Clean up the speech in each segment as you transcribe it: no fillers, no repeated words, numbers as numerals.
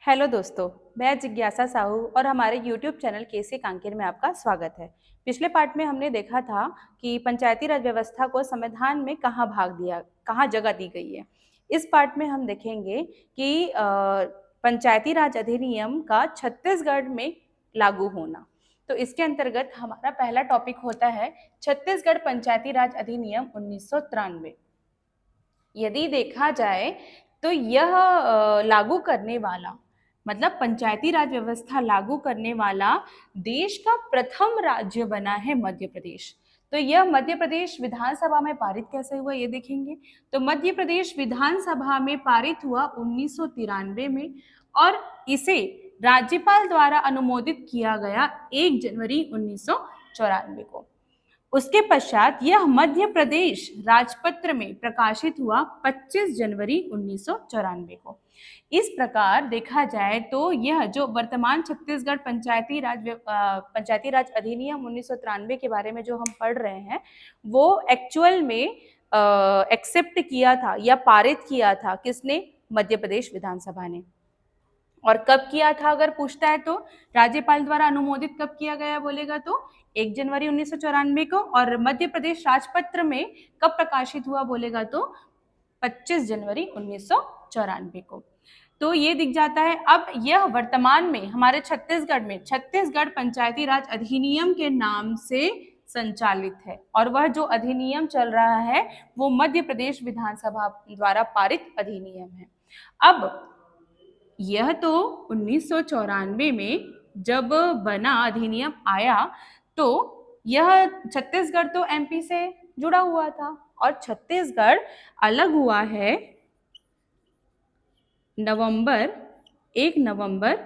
Hello दोस्तों, मैं जिज्ञासा साहू और हमारे यूट्यूब चैनल केसी कांकेर में आपका स्वागत है। पिछले पार्ट में हमने देखा था कि पंचायती राज व्यवस्था को संविधान में कहाँ जगह दी गई है। इस पार्ट में हम देखेंगे कि पंचायती राज अधिनियम का छत्तीसगढ़ में लागू होना। तो इसके अंतर्गत हमारा पहला टॉपिक होता है छत्तीसगढ़ पंचायती राज अधिनियम 1993। यदि देखा जाए तो यह लागू करने वाला मतलब पंचायती राज व्यवस्था लागू करने वाला देश का प्रथम राज्य बना है मध्य प्रदेश। तो यह मध्य प्रदेश विधानसभा में पारित कैसे हुआ ये देखेंगे। तो मध्य प्रदेश विधानसभा में पारित हुआ 1993 में और इसे राज्यपाल द्वारा अनुमोदित किया गया 1 जनवरी 1994 को। उसके पश्चात यह मध्य प्रदेश राजपत्र में प्रकाशित हुआ 25 जनवरी 1994 को। इस प्रकार देखा जाए तो यह जो वर्तमान छत्तीसगढ़ पंचायती राज अधिनियम 1993 के बारे में जो हम पढ़ रहे हैं वो एक्चुअल में एक्सेप्ट किया था या पारित किया था किसने? मध्य प्रदेश विधानसभा ने। और कब किया था अगर पूछता है तो राज्यपाल द्वारा अनुमोदित कब किया गया बोलेगा तो 1 जनवरी 1994 को। और मध्य प्रदेश राजपत्र में कब प्रकाशित हुआ बोलेगा तो 25 जनवरी 1994 को। तो ये दिख जाता है। अब यह वर्तमान में हमारे छत्तीसगढ़ में छत्तीसगढ़ पंचायती राज अधिनियम के नाम से संचालित है और वह जो अधिनियम चल रहा है वो मध्य प्रदेश विधानसभा द्वारा पारित अधिनियम है। अब यह तो 1994 में जब बना अधिनियम आया तो यह छत्तीसगढ़ तो एमपी से जुड़ा हुआ था और छत्तीसगढ़ अलग हुआ है 1 नवंबर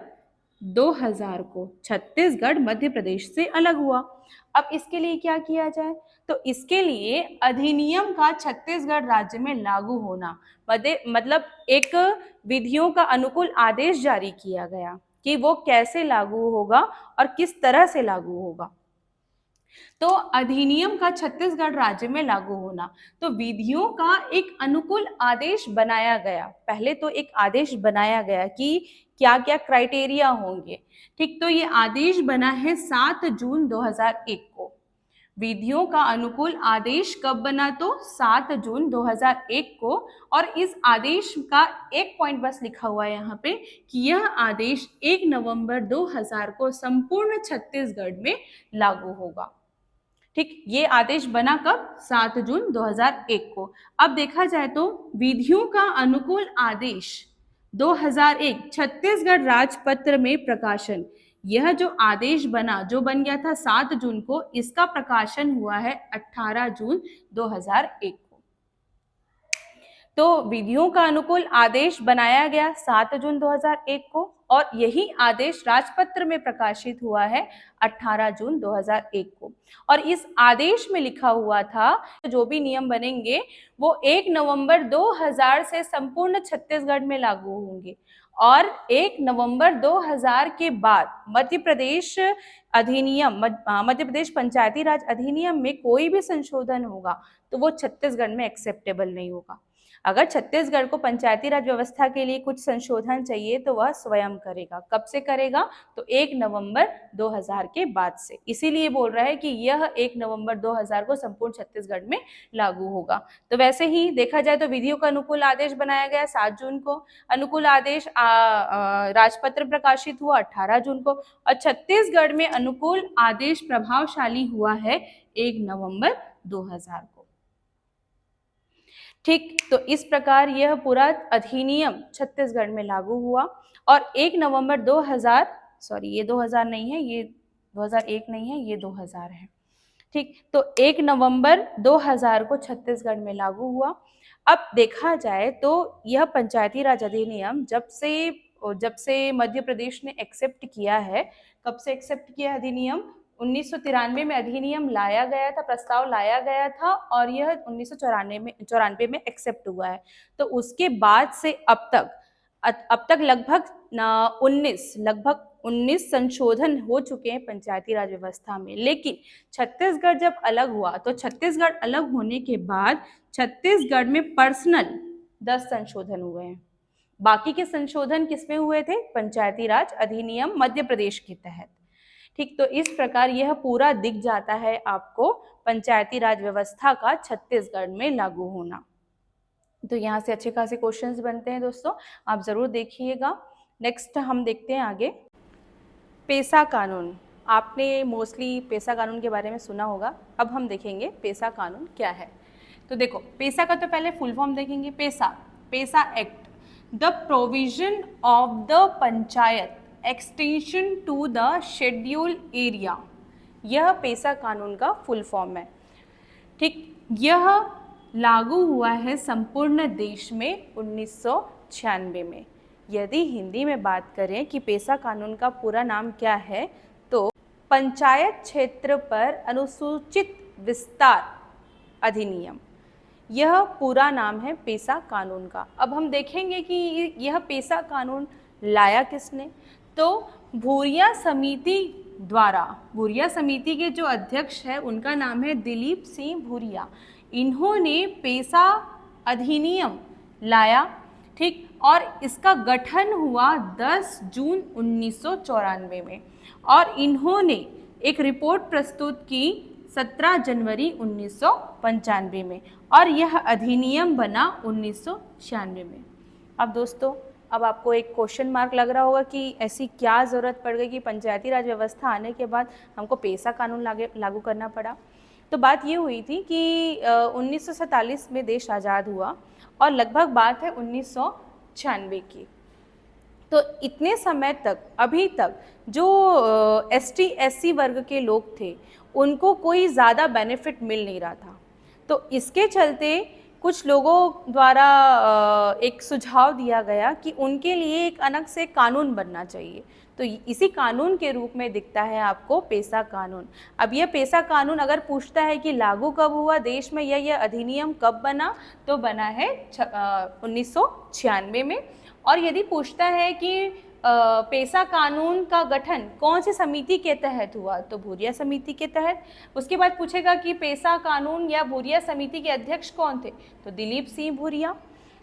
2000 को। छत्तीसगढ़ मध्य प्रदेश से अलग हुआ। अब इसके लिए क्या किया जाए? तो इसके लिए अधिनियम का छत्तीसगढ़ राज्य में लागू होना मतलब एक विधियों का अनुकूल आदेश जारी किया गया कि वो कैसे लागू होगा और किस तरह से लागू होगा। तो अधिनियम का छत्तीसगढ़ राज्य में लागू होना, तो विधियों का एक अनुकूल आदेश बनाया गया। पहले तो एक आदेश बनाया गया कि क्या क्या क्राइटेरिया होंगे। ठीक, तो ये आदेश बना है 7 जून 2001 को। विधियों का अनुकूल आदेश कब बना? तो 7 जून 2001 को। और इस आदेश का एक पॉइंट बस लिखा हुआ है यहाँ पे कि यह आदेश 1 नवंबर 2000 को संपूर्ण छत्तीसगढ़ में लागू होगा। ठीक, ये आदेश बना कब? 7 जून 2001 को। अब देखा जाए तो विधियों का अनुकूल आदेश 2001 छत्तीसगढ़ राजपत्र में प्रकाशन, यह जो आदेश बना जो बन गया था 7 जून को, इसका प्रकाशन हुआ है 18 जून 2001 को। तो विधियों का अनुकूल आदेश बनाया गया 7 जून 2001 को और यही आदेश राजपत्र में प्रकाशित हुआ है 18 जून 2001 को। और इस आदेश में लिखा हुआ था जो भी नियम बनेंगे वो 1 नवंबर 2000 से संपूर्ण छत्तीसगढ़ में लागू होंगे और 1 नवंबर 2000 के बाद मध्य प्रदेश पंचायती राज अधिनियम में कोई भी संशोधन होगा तो वो छत्तीसगढ़ में एक्सेप्टेबल नहीं होगा। अगर छत्तीसगढ़ को पंचायती राज व्यवस्था के लिए कुछ संशोधन चाहिए तो वह स्वयं करेगा। कब से करेगा? तो 1 नवंबर 2000 के बाद से। इसीलिए बोल रहा है कि यह 1 नवंबर 2000 को संपूर्ण छत्तीसगढ़ में लागू होगा। तो वैसे ही देखा जाए तो विधियों का अनुकूल आदेश बनाया गया 7 जून को, अनुकूल आदेश राजपत्र प्रकाशित हुआ 18 जून को और छत्तीसगढ़ में अनुकूल आदेश प्रभावशाली हुआ है 1 नवंबर 2000 को। ठीक, तो इस प्रकार यह पूरा अधिनियम छत्तीसगढ़ में लागू हुआ और 1 नवंबर 2000 ये 2000 नहीं है, ये 2001 नहीं है, ये 2000 है। ठीक, तो 1 नवंबर 2000 को छत्तीसगढ़ में लागू हुआ। अब देखा जाए तो यह पंचायती राज अधिनियम जब से मध्य प्रदेश ने एक्सेप्ट किया है, कब से एक्सेप्ट किया अधिनियम? 1993 में अधिनियम लाया गया था, प्रस्ताव लाया गया था और यह 1994 में एक्सेप्ट हुआ है। तो उसके बाद से अब तक लगभग 19 संशोधन हो चुके हैं पंचायती राज व्यवस्था में। लेकिन छत्तीसगढ़ जब अलग हुआ तो छत्तीसगढ़ अलग होने के बाद छत्तीसगढ़ में पर्सनल 10 संशोधन हुए हैं। बाकी के संशोधन किसमें हुए थे? पंचायती राज अधिनियम मध्य प्रदेश के तहत। ठीक, तो इस प्रकार यह पूरा दिख जाता है आपको पंचायती राज व्यवस्था का छत्तीसगढ़ में लागू होना। तो यहाँ से अच्छे खासे क्वेश्चंस बनते हैं दोस्तों, आप जरूर देखिएगा। नेक्स्ट हम देखते हैं आगे, पेसा कानून। आपने मोस्टली पेसा कानून के बारे में सुना होगा। अब हम देखेंगे पेसा कानून क्या है। तो देखो, पेसा का तो पहले फुल फॉर्म देखेंगे। PESA, PESA act, the provision of the panchayat extension to the schedule area. यह पेसा कानून का फुल फॉर्म है। ठीक, यह लागू हुआ है संपूर्ण देश में 1996 में। यदि हिंदी में बात करें कि पेसा कानून का पूरा नाम क्या है, तो पंचायत क्षेत्र पर अनुसूचित विस्तार अधिनियम, यह पूरा नाम है पेसा कानून का। अब हम देखेंगे कि यह पेसा कानून लाया किसने, तो भूरिया समिति द्वारा। भूरिया समिति के जो अध्यक्ष है उनका नाम है दिलीप सिंह भूरिया। इन्होंने पेसा अधिनियम लाया। ठीक, और इसका गठन हुआ 10 जून 1994 में, और इन्होंने एक रिपोर्ट प्रस्तुत की 17 जनवरी 1995 में, और यह अधिनियम बना 1996 में। अब दोस्तों, अब आपको एक क्वेश्चन मार्क लग रहा होगा कि ऐसी क्या ज़रूरत पड़ गई कि पंचायती राज व्यवस्था आने के बाद हमको पेसा कानून लागू करना पड़ा। तो बात ये हुई थी कि 1947 में देश आज़ाद हुआ, और लगभग बात है 1996 की। तो इतने समय तक, अभी तक जो ST SC वर्ग के लोग थे उनको कोई ज़्यादा बेनिफिट मिल नहीं रहा था। तो इसके चलते कुछ लोगों द्वारा एक सुझाव दिया गया कि उनके लिए एक अलग से कानून बनना चाहिए। तो इसी कानून के रूप में दिखता है आपको पेसा कानून। अब यह पेसा कानून अगर पूछता है कि लागू कब हुआ देश में, यह अधिनियम कब बना, तो बना है 1996 में। और यदि पूछता है कि पेसा कानून का गठन कौन सी समिति के तहत हुआ, तो भूरिया समिति के तहत। उसके बाद पूछेगा कि पेसा कानून या भूरिया समिति के अध्यक्ष कौन थे, तो दिलीप सिंह भूरिया।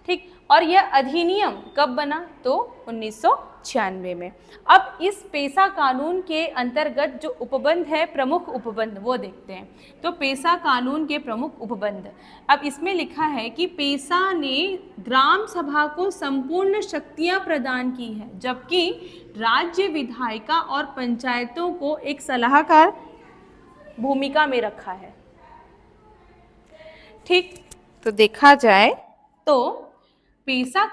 ठीक, और यह अधिनियम कब बना, तो 1996 में। अब इस पेसा कानून के अंतर्गत जो उपबंध है, प्रमुख उपबंध, वो देखते हैं। तो पेसा कानून के प्रमुख उपबंध, अब इसमें लिखा है कि पेसा ने ग्राम सभा को संपूर्ण शक्तियां प्रदान की है, जबकि राज्य विधायिका और पंचायतों को एक सलाहकार भूमिका में रखा है। ठीक, तो देखा जाए तो पेसा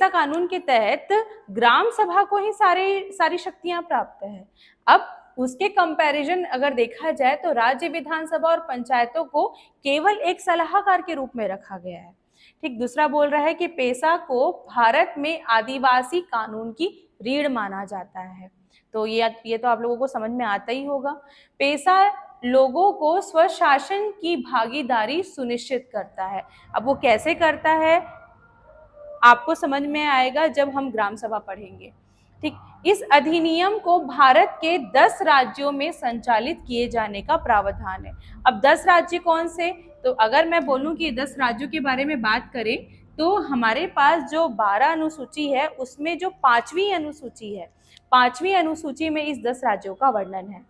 कानून के तहत ग्राम सभा को ही सारी शक्तियां प्राप्त है। अब उसके कंपैरिजन अगर देखा जाए तो राज्य विधानसभा और पंचायतों को केवल एक सलाहकार के रूप में रखा गया है। ठीक, दूसरा बोल रहा है कि पेसा को भारत में आदिवासी कानून की रीढ़ माना जाता है। तो ये तो आप लोगों को समझ में आता ही होगा। पेसा लोगों को स्वशासन की भागीदारी सुनिश्चित करता है। अब वो कैसे करता है आपको समझ में आएगा जब हम ग्राम सभा पढ़ेंगे। ठीक, इस अधिनियम को भारत के 10 राज्यों में संचालित किए जाने का प्रावधान है। अब 10 राज्य कौन से, तो अगर मैं बोलूं कि 10 राज्यों के बारे में बात करें, तो हमारे पास जो 12 अनुसूची है उसमें जो 5वीं अनुसूची है, 5वीं अनुसूची में इस 10 राज्यों का वर्णन है।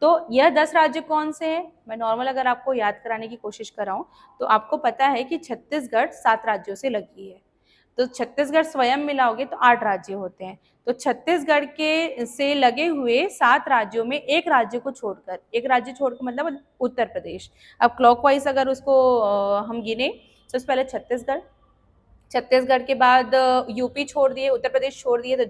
तो यह 10 राज्य कौन से हैं, मैं नॉर्मल अगर आपको याद कराने की कोशिश कर रहा हूँ, तो आपको पता है कि छत्तीसगढ़ 7 राज्यों से लगी है। तो छत्तीसगढ़ स्वयं मिलाओगे तो 8 राज्य होते हैं। तो छत्तीसगढ़ के से लगे हुए 7 राज्यों में एक राज्य छोड़कर मतलब उत्तर प्रदेश। अब क्लॉकवाइज अगर उसको हम गिने, तो पहले छत्तीसगढ़ के बाद यूपी छोड़ दिए, उत्तर प्रदेश छोड़ दिए, तो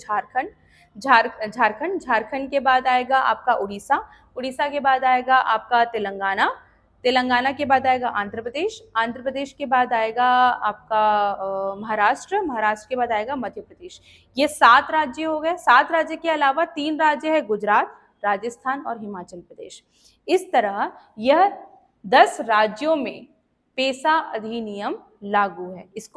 झारखंड के बाद आएगा आपका उड़ीसा के बाद आएगा आपका तेलंगाना के बाद आएगा आंध्र प्रदेश के बाद आएगा आपका महाराष्ट्र के बाद आएगा मध्य प्रदेश। ये 7 राज्य हो गए। 7 राज्य के अलावा 3 राज्य है गुजरात, राजस्थान और हिमाचल प्रदेश। इस तरह यह 10 राज्यों में पेसा अधिनियम लागू है। इस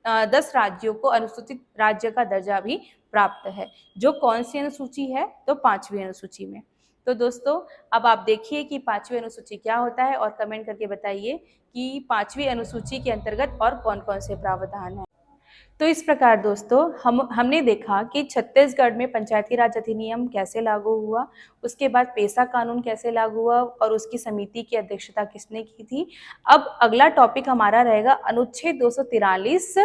10 राज्यों को अनुसूचित राज्य का दर्जा भी प्राप्त है। जो कौन सी अनुसूची है, तो 5वीं अनुसूची में। तो दोस्तों, अब आप देखिए कि 5वीं अनुसूची क्या होता है और कमेंट करके बताइए कि 5वीं अनुसूची के अंतर्गत और कौन कौन से प्रावधान हैं। तो इस प्रकार दोस्तों हमने देखा कि छत्तीसगढ़ में पंचायती राज अधिनियम कैसे लागू हुआ, उसके बाद पेसा कानून कैसे लागू हुआ और उसकी समिति की अध्यक्षता किसने की थी। अब अगला टॉपिक हमारा रहेगा अनुच्छेद 243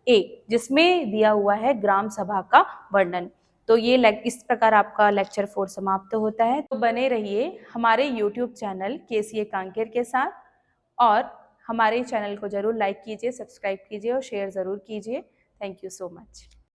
ए, जिसमें दिया हुआ है ग्राम सभा का वर्णन। तो ये इस प्रकार आपका लेक्चर 4 समाप्त होता है। तो बने रहिए हमारे यूट्यूब चैनल केसीए कांकेर के साथ, और हमारे चैनल को जरूर लाइक कीजिए, सब्सक्राइब कीजिए और शेयर ज़रूर कीजिए। Thank you so much.